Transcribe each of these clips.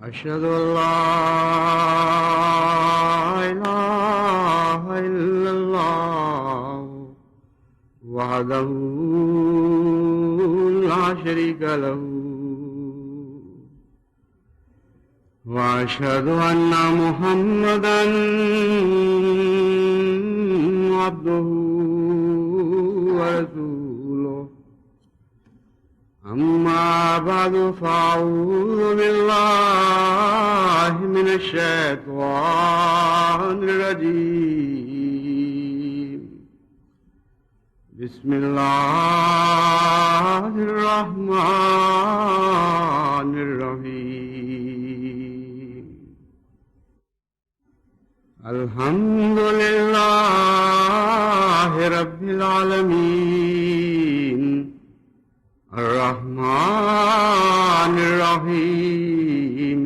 أشهد أن لا إله إلا الله وحده لا شريك له وأشهد أن محمدا عبده ورسوله أما بعد فأعوذ بالله من الشيطان الرجيم بسم الله الرحمن الرحيم الحمد لله رب العالمين الرحمن الرحيم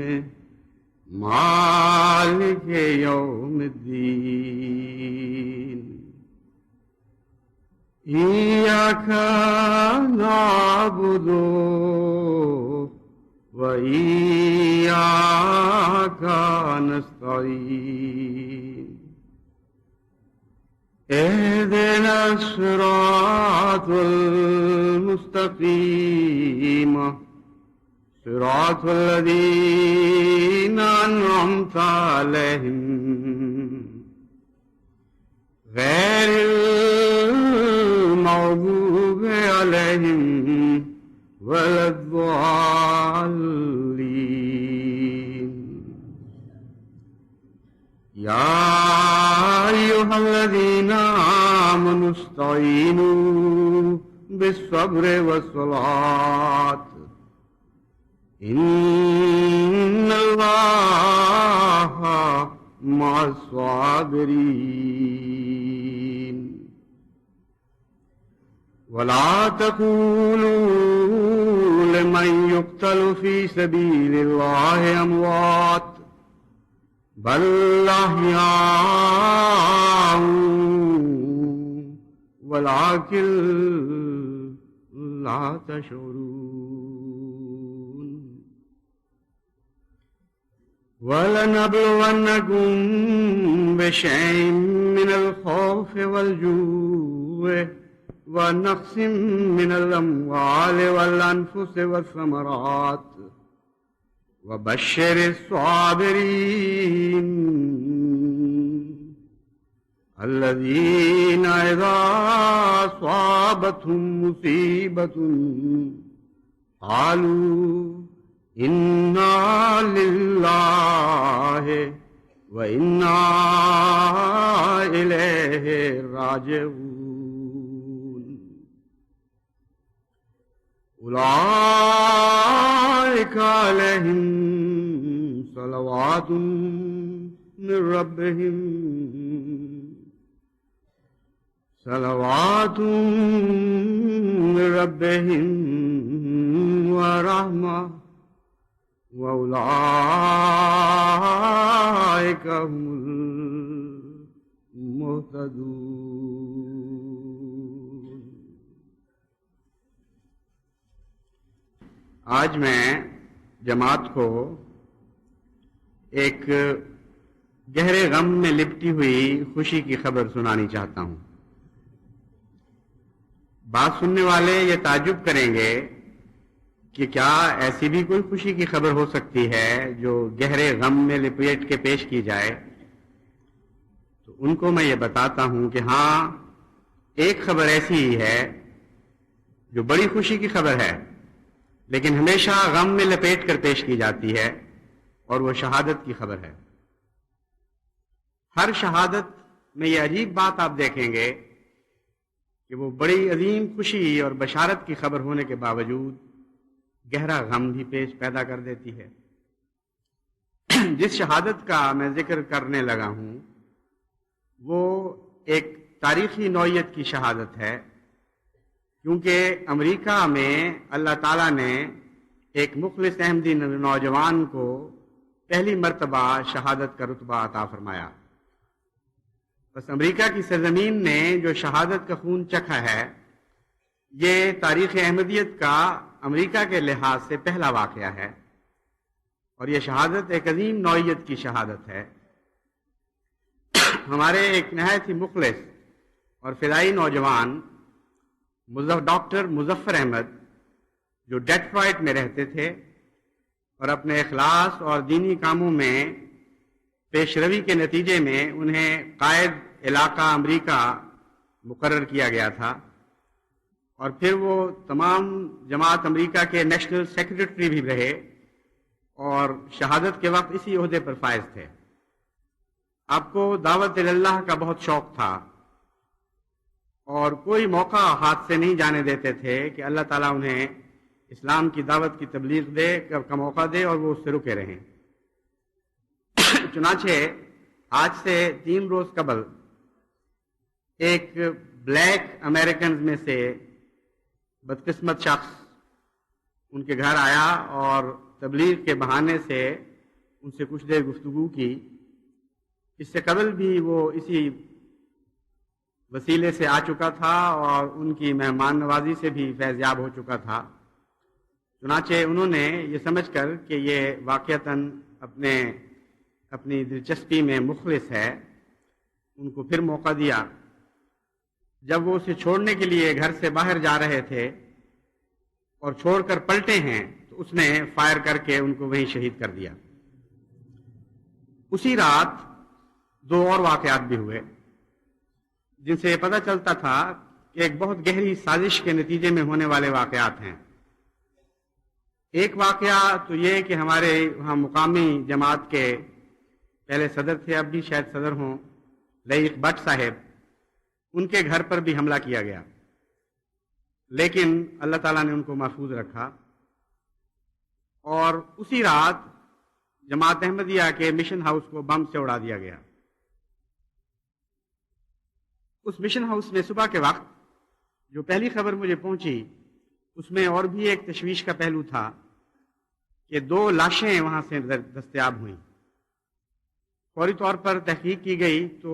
مالك يوم الدين إياك نعبد وإياك نستعين اهدنا الصراط المستقيم صراط الذين أنعمت عليهم غير المغضوب عليهم ولا الضالين يا أيها الذين آمنوا استعينوا بالصبر والصلاة إن الله مع الصابرين ولا تقولوا لمن يقتل في سبيل الله أموات بل أحياء ولكن لا تشعرون ولنبلونكم بشيء من الخوف والجوع ونقص من الأموال والأنفس والثمرات وبشر الصابرين الذين إذا أصابتهم مصيبة قالوا إنا لله وإنا إليه راجعون أولئك عليهم صلوات من ربهم ورحمة وأولئك هم المهتدون. آج میں جماعت کو ایک گہرے غم میں لپٹی ہوئی خوشی کی خبر سنانی چاہتا ہوں. بات سننے والے یہ تعجب کریں گے کہ کیا ایسی بھی کوئی خوشی کی خبر ہو سکتی ہے جو گہرے غم میں لپیٹ کے پیش کی جائے. تو ان کو میں یہ بتاتا ہوں کہ ہاں، ایک خبر ایسی ہی ہے جو بڑی خوشی کی خبر ہے لیکن ہمیشہ غم میں لپیٹ کر پیش کی جاتی ہے، اور وہ شہادت کی خبر ہے. ہر شہادت میں یہ عجیب بات آپ دیکھیں گے کہ وہ بڑی عظیم خوشی اور بشارت کی خبر ہونے کے باوجود گہرا غم بھی پیدا کر دیتی ہے. جس شہادت کا میں ذکر کرنے لگا ہوں وہ ایک تاریخی نوعیت کی شہادت ہے، کیونکہ امریکہ میں اللہ تعالیٰ نے ایک مخلص احمدی نوجوان کو پہلی مرتبہ شہادت کا رتبہ عطا فرمایا. بس امریکہ کی سرزمین نے جو شہادت کا خون چکھا ہے، یہ تاریخ احمدیت کا امریکہ کے لحاظ سے پہلا واقعہ ہے، اور یہ شہادت ایک عظیم نوعیت کی شہادت ہے۔ ہمارے ایک نہایت ہی مخلص اور فدائی نوجوان ڈاکٹر مظفر احمد، جو ڈیٹرائٹ میں رہتے تھے اور اپنے اخلاص اور دینی کاموں میں پیش روی کے نتیجے میں انہیں قائد علاقہ امریکہ مقرر کیا گیا تھا، اور پھر وہ تمام جماعت امریکہ کے نیشنل سیکریٹری بھی رہے اور شہادت کے وقت اسی عہدے پر فائز تھے۔ آپ کو دعوت اللہ کا بہت شوق تھا اور کوئی موقع ہاتھ سے نہیں جانے دیتے تھے کہ اللہ تعالیٰ انہیں اسلام کی دعوت کی تبلیغ کا موقع دے اور وہ اس سے رکے رہیں۔ چنانچہ آج سے 3 روز قبل ایک بلیک امریکنز میں سے بدقسمت شخص ان کے گھر آیا اور تبلیغ کے بہانے سے ان سے کچھ دیر گفتگو کی۔ اس سے قبل بھی وہ اسی وسیلے سے آ چکا تھا اور ان کی مہمان نوازی سے بھی فیض یاب ہو چکا تھا۔ چنانچہ انہوں نے یہ سمجھ کر کہ یہ واقعتاً اپنی دلچسپی میں مخلص ہے، ان کو پھر موقع دیا۔ جب وہ اسے چھوڑنے کے لیے گھر سے باہر جا رہے تھے اور چھوڑ کر پلٹے ہیں تو اس نے فائر کر کے ان کو وہیں شہید کر دیا۔ اسی رات 2 اور واقعات بھی ہوئے جن سے یہ پتہ چلتا تھا کہ ایک بہت گہری سازش کے نتیجے میں ہونے والے واقعات ہیں۔ ایک واقعہ تو یہ کہ ہمارے وہاں مقامی جماعت کے پہلے صدر تھے، اب بھی شاید صدر ہوں، لئیق بٹ صاحب، ان کے گھر پر بھی حملہ کیا گیا، لیکن اللہ تعالیٰ نے ان کو محفوظ رکھا۔ اور اسی رات جماعت احمدیہ کے مشن ہاؤس کو بم سے اڑا دیا گیا۔ اس مشن ہاؤس میں صبح کے وقت جو پہلی خبر مجھے پہنچی اس میں اور بھی ایک تشویش کا پہلو تھا کہ 2 لاشیں وہاں سے دستیاب ہوئیں۔ فوری طور پر تحقیق کی گئی تو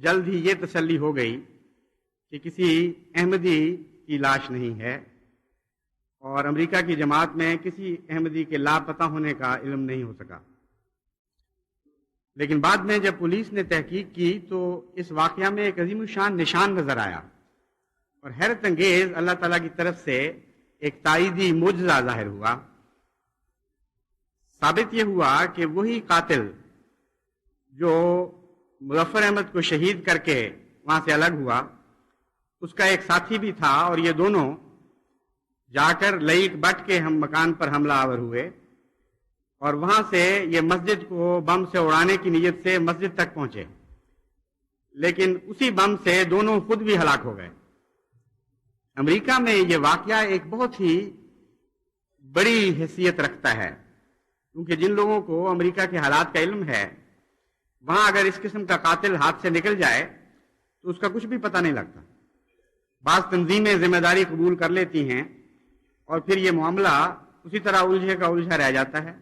جلد ہی یہ تسلی ہو گئی کہ کسی احمدی کی لاش نہیں ہے اور امریکہ کی جماعت میں کسی احمدی کے لاپتہ ہونے کا علم نہیں ہو سکا۔ لیکن بعد میں جب پولیس نے تحقیق کی تو اس واقعہ میں ایک عظیم الشان نشان نظر آیا اور حیرت انگیز اللہ تعالیٰ کی طرف سے ایک تائیدی معجزہ ظاہر ہوا۔ ثابت یہ ہوا کہ وہی قاتل جو مظفر احمد کو شہید کر کے وہاں سے الگ ہوا، اس کا ایک ساتھی بھی تھا، اور یہ دونوں جا کر لئیق بٹ کے ہم مکان پر حملہ آور ہوئے اور وہاں سے یہ مسجد کو بم سے اڑانے کی نیت سے مسجد تک پہنچے، لیکن اسی بم سے دونوں خود بھی ہلاک ہو گئے۔ امریکہ میں یہ واقعہ ایک بہت ہی بڑی حیثیت رکھتا ہے، کیونکہ جن لوگوں کو امریکہ کے حالات کا علم ہے، وہاں اگر اس قسم کا قاتل ہاتھ سے نکل جائے تو اس کا کچھ بھی پتہ نہیں لگتا۔ بعض تنظیمیں ذمہ داری قبول کر لیتی ہیں اور پھر یہ معاملہ اسی طرح الجھے کا الجھا رہ جاتا ہے،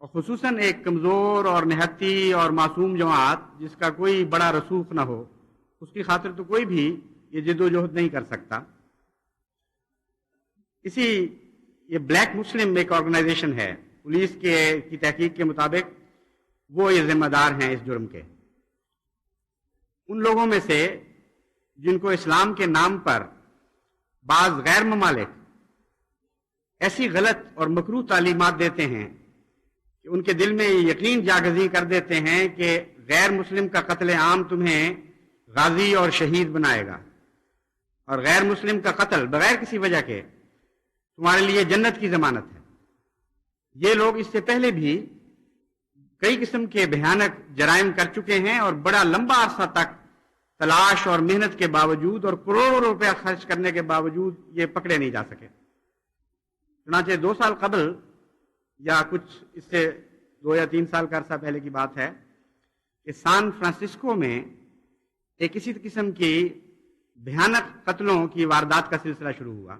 اور خصوصاً ایک کمزور اور نہتی اور معصوم جماعت جس کا کوئی بڑا رسوخ نہ ہو، اس کی خاطر تو کوئی بھی یہ جد و جہد نہیں کر سکتا۔ یہ بلیک مسلم ایک آرگنائزیشن ہے، پولیس کی تحقیق کے مطابق وہ یہ ذمہ دار ہیں اس جرم کے۔ ان لوگوں میں سے جن کو اسلام کے نام پر بعض غیر ممالک ایسی غلط اور مکروہ تعلیمات دیتے ہیں کہ ان کے دل میں یہ یقین جاگزی کر دیتے ہیں کہ غیر مسلم کا قتل عام تمہیں غازی اور شہید بنائے گا، اور غیر مسلم کا قتل بغیر کسی وجہ کے تمہارے لیے جنت کی ضمانت ہے۔ یہ لوگ اس سے پہلے بھی کئی قسم کے بھیانک جرائم کر چکے ہیں اور بڑا لمبا عرصہ تک تلاش اور محنت کے باوجود اور کروڑوں روپے خرچ کرنے کے باوجود یہ پکڑے نہیں جا سکے۔ چنانچہ 2 سال قبل یا کچھ اس سے 2 یا 3 سال کا عرصہ پہلے کی بات ہے کہ سان فرانسسکو میں ایک اسی قسم کی بھیانک قتلوں کی واردات کا سلسلہ شروع ہوا،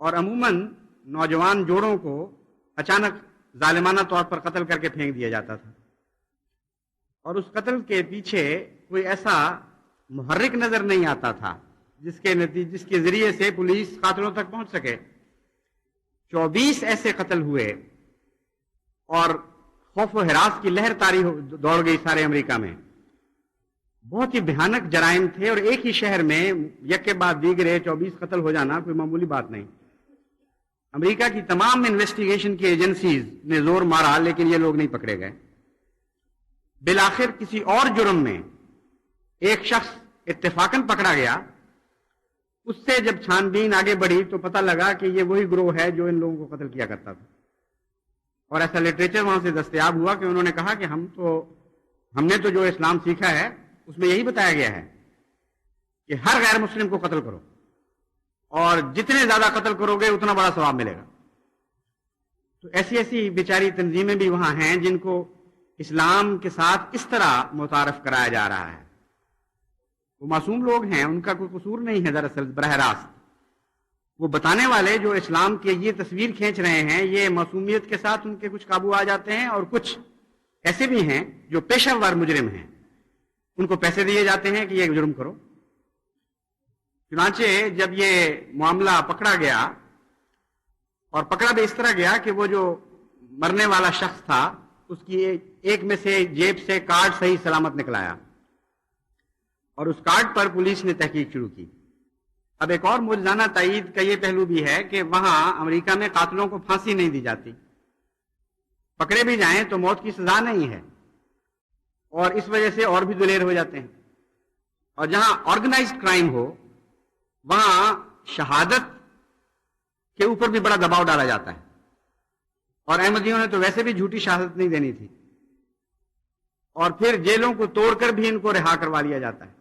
اور عموماً نوجوان جوڑوں کو اچانک ظالمانہ طور پر قتل کر کے پھینک دیا جاتا تھا، اور اس قتل کے پیچھے کوئی ایسا محرک نظر نہیں آتا تھا جس کے ذریعے سے پولیس قاتلوں تک پہنچ سکے۔ 24 ایسے قتل ہوئے اور خوف و ہراس کی لہر طاری دوڑ گئی سارے امریکہ میں. بہت ہی بھیانک جرائم تھے اور ایک ہی شہر میں یک کے بعد دیگرے 24 قتل ہو جانا کوئی معمولی بات نہیں. امریکہ کی تمام انویسٹیگیشن کی ایجنسیز نے زور مارا لیکن یہ لوگ نہیں پکڑے گئے. بالآخر کسی اور جرم میں ایک شخص اتفاقاً پکڑا گیا. اس سے جب چھان بین آگے بڑھی تو پتہ لگا کہ یہ وہی گروہ ہے جو ان لوگوں کو قتل کیا کرتا تھا. اور ایسا لٹریچر وہاں سے دستیاب ہوا کہ انہوں نے کہا کہ ہم نے تو جو اسلام سیکھا ہے اس میں یہی بتایا گیا ہے کہ ہر غیر مسلم کو قتل کرو اور جتنے زیادہ قتل کرو گے اتنا بڑا ثواب ملے گا. تو ایسی ایسی بیچاری تنظیمیں بھی وہاں ہیں جن کو اسلام کے ساتھ اس طرح متعارف کرایا جا رہا ہے. وہ معصوم لوگ ہیں، ان کا کوئی قصور نہیں ہے دراصل براہ راست. وہ بتانے والے جو اسلام کی یہ تصویر کھینچ رہے ہیں یہ معصومیت کے ساتھ ان کے کچھ قابو آ جاتے ہیں اور کچھ ایسے بھی ہیں جو پیشہ ور مجرم ہیں، ان کو پیسے دیے جاتے ہیں کہ یہ جرم کرو. چنانچہ جب یہ معاملہ پکڑا گیا اور پکڑا بھی اس طرح گیا کہ وہ جو مرنے والا شخص تھا اس کی ایک میں سے جیب سے کارڈ صحیح سلامت نکلایا اور اس کارڈ پر پولیس نے تحقیق شروع کی. اب ایک اور موجزانہ تائید کا یہ پہلو بھی ہے کہ وہاں امریکہ میں قاتلوں کو پھانسی نہیں دی جاتی. پکڑے بھی جائیں تو موت کی سزا نہیں ہے اور اس وجہ سے اور بھی دلیر ہو جاتے ہیں. اور جہاں آرگنائزڈ کرائم ہو وہاں شہادت کے اوپر بھی بڑا دباؤ ڈالا جاتا ہے. اور احمدیوں نے تو ویسے بھی جھوٹی شہادت نہیں دینی تھی اور پھر جیلوں کو توڑ کر بھی ان کو رہا کروا لیا جاتا ہے.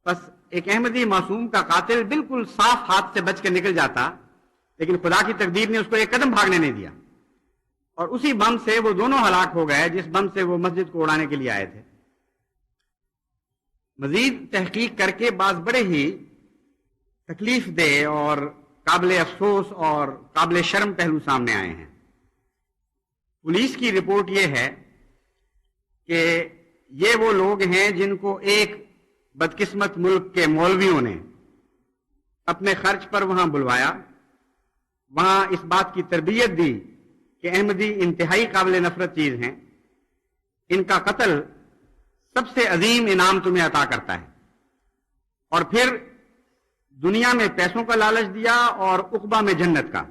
بس ایک احمدی معصوم کا قاتل بالکل صاف ہاتھ سے بچ کے نکل جاتا لیکن خدا کی تقدیر نے اس کو ایک قدم بھاگنے نہیں دیا اور اسی بم سے وہ دونوں ہلاک ہو گئے جس بم سے وہ مسجد کو اڑانے کے لیے آئے تھے. مزید تحقیق کر کے بعض بڑے ہی تکلیف دہ اور قابل افسوس اور قابل شرم پہلو سامنے آئے ہیں. پولیس کی رپورٹ یہ ہے کہ یہ وہ لوگ ہیں جن کو ایک بدقسمت ملک کے مولویوں نے اپنے خرچ پر وہاں بلوایا، وہاں اس بات کی تربیت دی کہ احمدی انتہائی قابل نفرت چیز ہیں، ان کا قتل سب سے عظیم انعام تمہیں عطا کرتا ہے، اور پھر دنیا میں پیسوں کا لالچ دیا اور عقبہ میں جنت کا،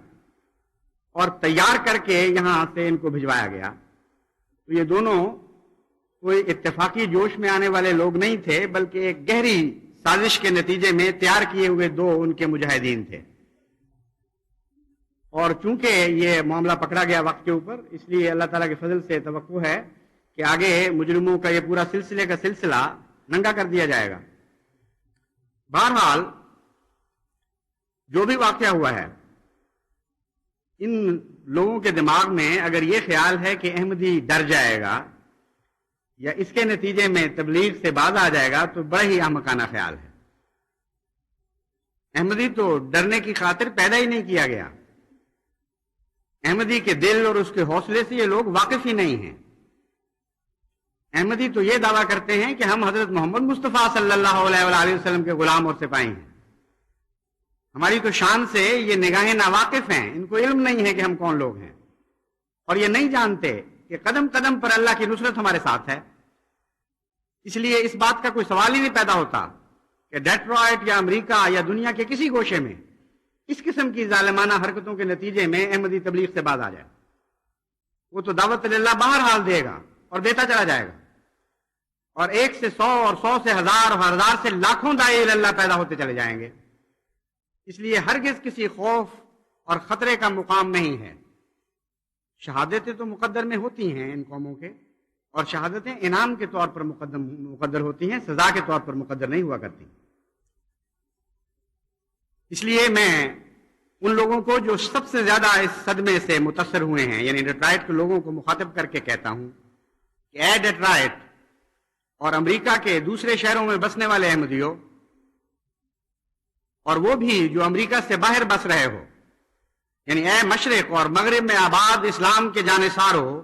اور تیار کر کے یہاں سے ان کو بھجوایا گیا. تو یہ دونوں کوئی اتفاقی جوش میں آنے والے لوگ نہیں تھے بلکہ ایک گہری سازش کے نتیجے میں تیار کیے ہوئے دو ان کے مجاہدین تھے. اور چونکہ یہ معاملہ پکڑا گیا وقت کے اوپر اس لیے اللہ تعالیٰ کے فضل سے توقع ہے کہ آگے مجرموں کا یہ پورا سلسلے کا سلسلہ ننگا کر دیا جائے گا. بہرحال جو بھی واقعہ ہوا ہے ان لوگوں کے دماغ میں اگر یہ خیال ہے کہ احمدی ڈر جائے گا یا اس کے نتیجے میں تبلیغ سے باز آ جائے گا تو بڑا ہی احمقانہ خیال ہے. احمدی تو ڈرنے کی خاطر پیدا ہی نہیں کیا گیا. احمدی کے دل اور اس کے حوصلے سے یہ لوگ واقف ہی نہیں ہیں. احمدی تو یہ دعویٰ کرتے ہیں کہ ہم حضرت محمد مصطفیٰ صلی اللہ علیہ وآلہ وسلم کے غلام اور سپاہی ہیں. ہماری تو شان سے یہ نگاہیں ناواقف ہیں، ان کو علم نہیں ہے کہ ہم کون لوگ ہیں اور یہ نہیں جانتے کہ قدم قدم پر اللہ کی نصرت ہمارے ساتھ ہے. اس لیے اس بات کا کوئی سوال ہی نہیں پیدا ہوتا کہ ڈیٹرائٹ یا امریکہ یا دنیا کے کسی گوشے میں اس قسم کی ظالمانہ حرکتوں کے نتیجے میں احمدی تبلیغ سے باز آ جائے. وہ تو دعوت اللہ بہرحال دے گا اور دیتا چلا جائے گا، اور 1 سے 100 اور 100 سے 1000 اور 1000 سے لاکھوں داعی اللہ پیدا ہوتے چلے جائیں گے. اس لیے ہرگز کسی خوف اور خطرے کا مقام نہیں ہے. شہادتیں تو مقدر میں ہوتی ہیں ان قوموں کے، اور شہادتیں انعام کے طور پر مقدر ہوتی ہیں، سزا کے طور پر مقدر نہیں ہوا کرتی. اس لیے میں ان لوگوں کو جو سب سے زیادہ اس صدمے سے متاثر ہوئے ہیں یعنی ڈیٹرائٹ کے لوگوں کو مخاطب کر کے کہتا ہوں کہ اے ڈیٹرائٹ اور امریکہ کے دوسرے شہروں میں بسنے والے احمدیوں، اور وہ بھی جو امریکہ سے باہر بس رہے ہو، یعنی اے مشرق اور مغرب میں آباد اسلام کے جانثار ہو،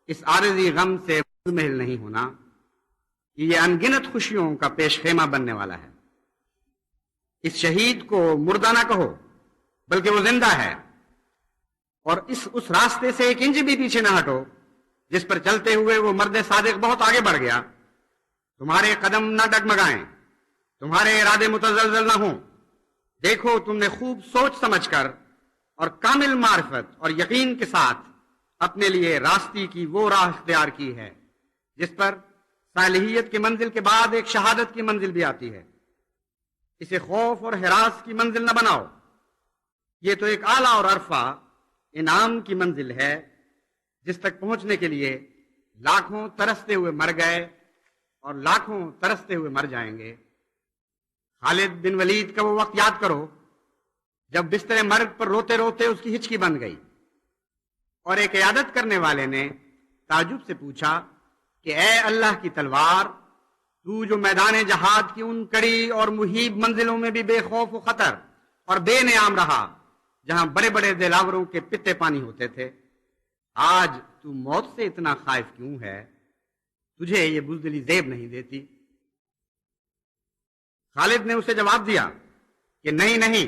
اس عارضی غم سے محل نہیں ہونا کہ یہ انگنت خوشیوں کا پیش خیمہ بننے والا ہے. اس شہید کو مردہ نہ کہو بلکہ وہ زندہ ہے، اور اس راستے سے ایک انچ بھی پیچھے نہ ہٹو جس پر چلتے ہوئے وہ مرد صادق بہت آگے بڑھ گیا۔ تمہارے قدم نہ ڈگمگائیں، تمہارے ارادے متزلزل نہ ہوں۔ دیکھو تم نے خوب سوچ سمجھ کر اور کامل معرفت اور یقین کے ساتھ اپنے لیے راستی کی وہ راہ اختیار کی ہے جس پر صالحیت کی منزل کے بعد ایک شہادت کی منزل بھی آتی ہے۔ اسے خوف اور ہراس کی منزل نہ بناؤ، یہ تو ایک اعلیٰ اور عرفہ انعام کی منزل ہے جس تک پہنچنے کے لیے لاکھوں ترستے ہوئے مر گئے اور لاکھوں ترستے ہوئے مر جائیں گے۔ خالد بن ولید کا وہ وقت یاد کرو جب بستر مرگ پر روتے روتے اس کی ہچکی بن گئی اور ایک عیادت کرنے والے نے تعجب سے پوچھا کہ اے اللہ کی تلوار، تو جو میدان جہاد کی ان کڑی اور مہیب منزلوں میں بھی بے خوف و خطر اور بے نیام رہا جہاں بڑے بڑے دلاوروں کے پتے پانی ہوتے تھے، آج تو موت سے اتنا خائف کیوں ہے؟ تجھے یہ بزدلی زیب نہیں دیتی؟ خالد نے اسے جواب دیا کہ نہیں نہیں،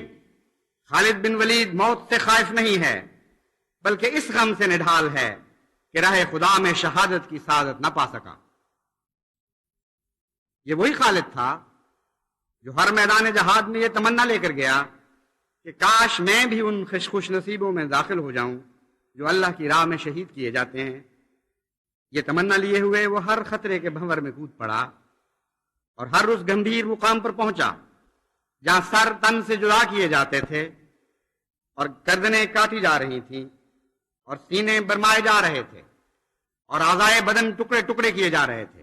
خالد بن ولید موت سے خائف نہیں ہے، بلکہ اس غم سے نڈھال ہے کہ راہ خدا میں شہادت کی سعادت نہ پا سکا۔ یہ وہی خالد تھا جو ہر میدان جہاد میں یہ تمنا لے کر گیا کہ کاش میں بھی ان خوش نصیبوں میں داخل ہو جاؤں جو اللہ کی راہ میں شہید کیے جاتے ہیں۔ یہ تمنا لیے ہوئے وہ ہر خطرے کے بھنور میں کود پڑا اور ہر اس گمبھیر مقام پر پہنچا جہاں سر تن سے جدا کیے جاتے تھے اور گردنیں کاٹی جا رہی تھیں اور سینے برمائے جا رہے تھے اور اعضائے بدن ٹکڑے ٹکڑے کیے جا رہے تھے،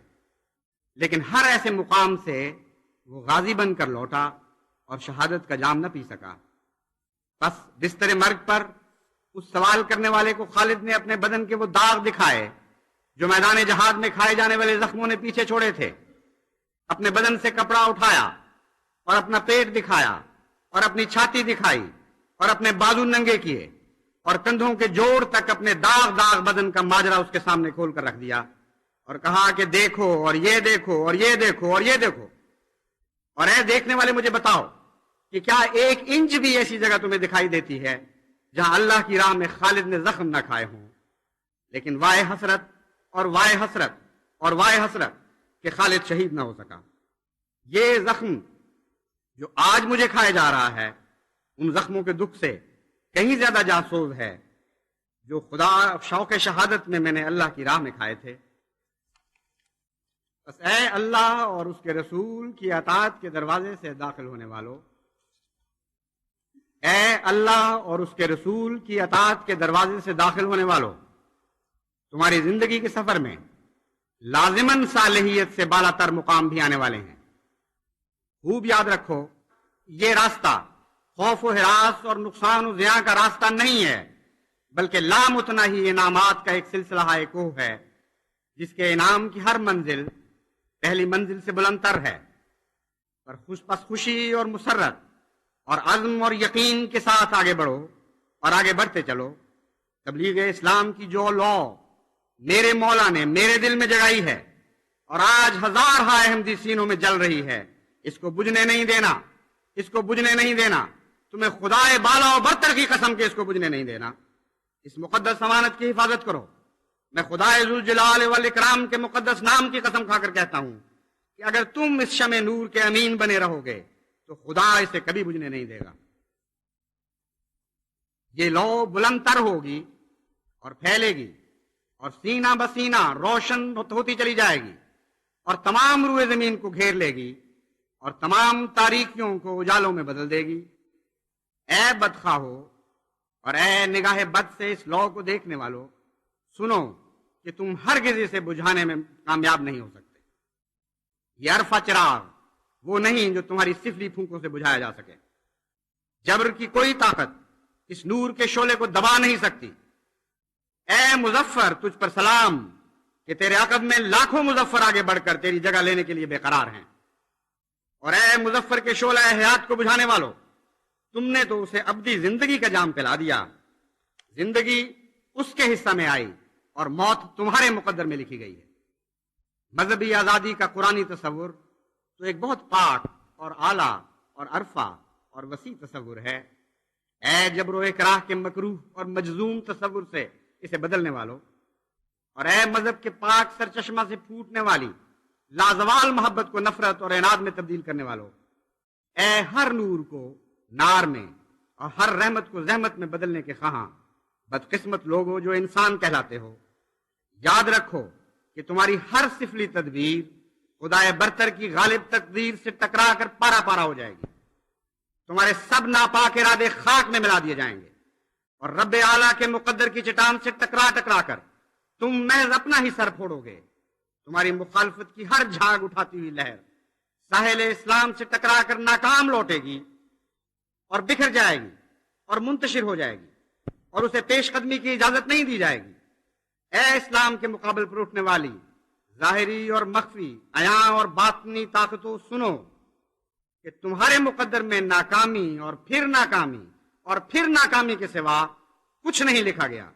لیکن ہر ایسے مقام سے وہ غازی بن کر لوٹا اور شہادت کا جام نہ پی سکا۔ بس بستر مرگ پر اس سوال کرنے والے کو خالد نے اپنے بدن کے وہ داغ دکھائے جو میدان جہاد میں کھائے جانے والے زخموں نے پیچھے چھوڑے تھے۔ اپنے بدن سے کپڑا اٹھایا اور اپنا پیٹ دکھایا اور اپنی چھاتی دکھائی اور اپنے بازو ننگے کیے اور کندھوں کے جوڑ تک اپنے داغ داغ بدن کا ماجرا اس کے سامنے کھول کر رکھ دیا اور کہا کہ دیکھو اور یہ دیکھو اور یہ دیکھو اور یہ دیکھو، اور اے دیکھنے والے مجھے بتاؤ کہ کیا ایک انچ بھی ایسی جگہ تمہیں دکھائی دیتی ہے جہاں اللہ کی راہ میں خالد نے زخم نہ کھائے ہوں؟ لیکن وائے حسرت اور وائے حسرت اور وائے حسرت کہ خالد شہید نہ ہو سکا۔ یہ زخم جو آج مجھے کھائے جا رہا ہے ان زخموں کے دکھ سے کہیں زیادہ جاسوز ہے جو خدا شوق شہادت میں نے اللہ کی راہ میں کھائے تھے۔ بس اے اللہ اور اس کے رسول کی اطاعت کے دروازے سے داخل ہونے والوں، اے اللہ اور اس کے رسول کی اطاعت کے دروازے سے داخل ہونے والوں، تمہاری زندگی کے سفر میں لازماً صالحیت سے بالا تر مقام بھی آنے والے ہیں۔ خوب یاد رکھو، یہ راستہ خوف و ہراس اور نقصان و زیاں کا راستہ نہیں ہے، بلکہ لامتناہی انعامات کا ایک سلسلہ کوہ ہے جس کے انعام کی ہر منزل پہلی منزل سے بلندتر ہے۔ پر خوشی اور مسرت اور عزم اور یقین کے ساتھ آگے بڑھو اور آگے بڑھتے چلو۔ تبلیغ اسلام کی جو لو میرے مولا نے میرے دل میں جگائی ہے اور آج ہزار احمدی سینوں میں جل رہی ہے، اس کو بجھنے نہیں دینا، اس کو بجھنے نہیں دینا۔ تمہیں خدائے بالا و برتر کی قسم کے اس کو بجھنے نہیں دینا۔ اس مقدس امانت کی حفاظت کرو۔ میں خدائے ذوالجلال والاکرام کے مقدس نام کی قسم کھا کر کہتا ہوں کہ اگر تم اس شمع نور کے امین بنے رہو گے تو خدا اسے کبھی بجھنے نہیں دے گا۔ یہ لو بلند تر ہوگی اور پھیلے گی اور سینہ بسینہ روشن ہوتی چلی جائے گی اور تمام روئے زمین کو گھیر لے گی اور تمام تاریکیوں کو اجالوں میں بدل دے گی۔ اے بدخواہو اور اے نگاہ بد سے اس لو کو دیکھنے والو، سنو کہ تم ہرگز اسے بجھانے میں کامیاب نہیں ہو سکتے۔ یہ عرفہ چراغ وہ نہیں جو تمہاری سفلی پھونکوں سے بجھایا جا سکے۔ جبر کی کوئی طاقت اس نور کے شعلے کو دبا نہیں سکتی۔ اے مظفر، تجھ پر سلام کہ تیرے عقب میں لاکھوں مظفر آگے بڑھ کر تیری جگہ لینے کے لیے بے قرار ہیں۔ اور اے مظفر کے شعلہ حیات کو بجھانے والو، تم نے تو اسے ابدی زندگی کا جام پلا دیا۔ زندگی اس کے حصہ میں آئی اور موت تمہارے مقدر میں لکھی گئی ہے۔ مذہبی آزادی کا قرآنی تصور تو ایک بہت پاک اور اعلیٰ اور عرفہ اور وسیع تصور ہے، اے جبر و اکراہ کے مکروہ اور مجزوم تصور سے اسے بدلنے والوں، اور اے مذہب کے پاک سرچشمہ سے پھوٹنے والی لازوال محبت کو نفرت اور عناد میں تبدیل کرنے والوں، اے ہر نور کو نار میں اور ہر رحمت کو زحمت میں بدلنے کے خواہاں بدقسمت لوگ ہو جو انسان کہلاتے ہو، یاد رکھو کہ تمہاری ہر سفلی تدبیر خدائے برتر کی غالب تقدیر سے ٹکرا کر پارا پارا ہو جائے گی۔ تمہارے سب ناپاک ارادے خاک میں ملا دیے جائیں گے، اور رب اعلیٰ کے مقدر کی چٹان سے ٹکرا ٹکرا کر تم محض اپنا ہی سر پھوڑو گے۔ تمہاری مخالفت کی ہر جھاگ اٹھاتی ہوئی لہر ساحل اسلام سے ٹکرا کر ناکام لوٹے گی اور بکھر جائے گی اور منتشر ہو جائے گی، اور اسے پیش قدمی کی اجازت نہیں دی جائے گی۔ اے اسلام کے مقابل پر اٹھنے والی ظاہری اور مخفی، عیاں اور باطنی طاقتوں، سنو کہ تمہارے مقدر میں ناکامی اور پھر ناکامی اور پھر ناکامی کے سوا کچھ نہیں لکھا گیا،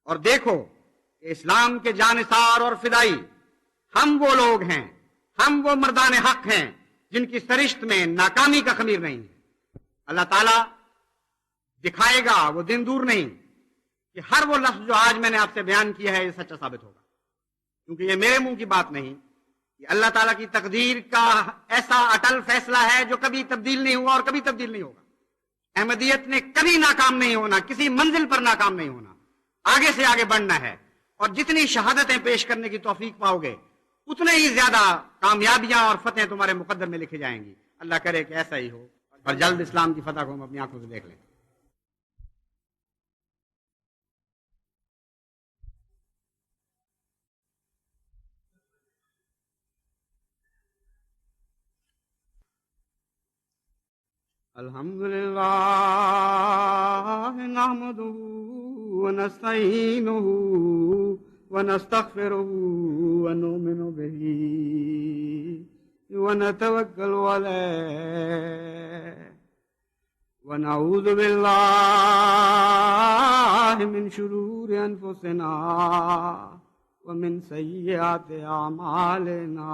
اور دیکھو کہ اسلام کے جانثار اور فدائی ہم وہ لوگ ہیں، ہم وہ مردان حق ہیں جن کی سرشت میں ناکامی کا خمیر نہیں ہے۔ اللہ تعالیٰ دکھائے گا وہ دن دور نہیں کہ ہر وہ لفظ جو آج میں نے آپ سے بیان کیا ہے یہ سچا ثابت ہوگا، کیونکہ یہ میرے منہ کی بات نہیں، یہ اللہ تعالیٰ کی تقدیر کا ایسا اٹل فیصلہ ہے جو کبھی تبدیل نہیں ہوا اور کبھی تبدیل نہیں ہوگا۔ احمدیت نے کبھی ناکام نہیں ہونا، کسی منزل پر ناکام نہیں ہونا، آگے سے آگے بڑھنا ہے، اور جتنی شہادتیں پیش کرنے کی توفیق پاؤ گے اتنے ہی زیادہ کامیابیاں اور فتح تمہارے مقدر میں لکھے جائیں گی۔ اللہ کرے کہ ایسا ہی ہو، اور جلد اسلام کی فتح کو ہم اپنی آنکھوں سے دیکھ لیں۔ الحمد للہ نحمده ونستعینه ونستغفره ونؤمن به ونتوکل علیہ ونعوذ باللہ من شرور انفسنا ومن سیئات اعمالنا،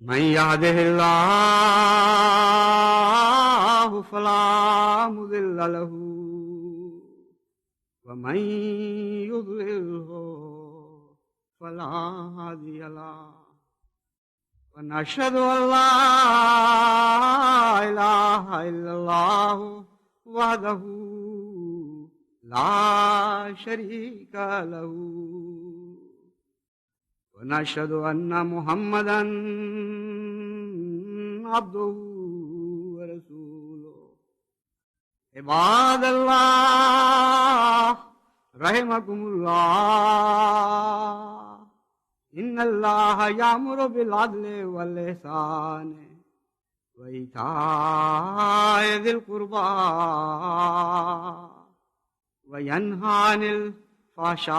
من يهده الله فلا مضل له ومن يضلله فلا هادي له، ونشهد أن لا إله إلا الله وحده لا شريك له، ونشهد أن محمدا عبده ورسوله۔ عباد الله رحمكم الله، إن الله يأمر بالعدل والإحسان وإيتاء ذي القربى وينهى عن الفحشاء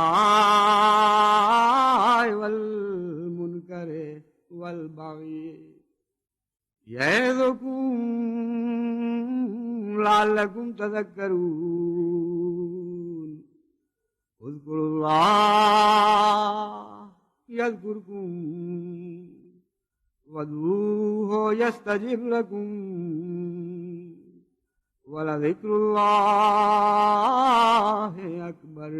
والمنكر والبغي يعظكم لعلكم تذكرون۔ اذكروا الله يذكركم وادعوه يستجب لكم ولذكر الله أكبر۔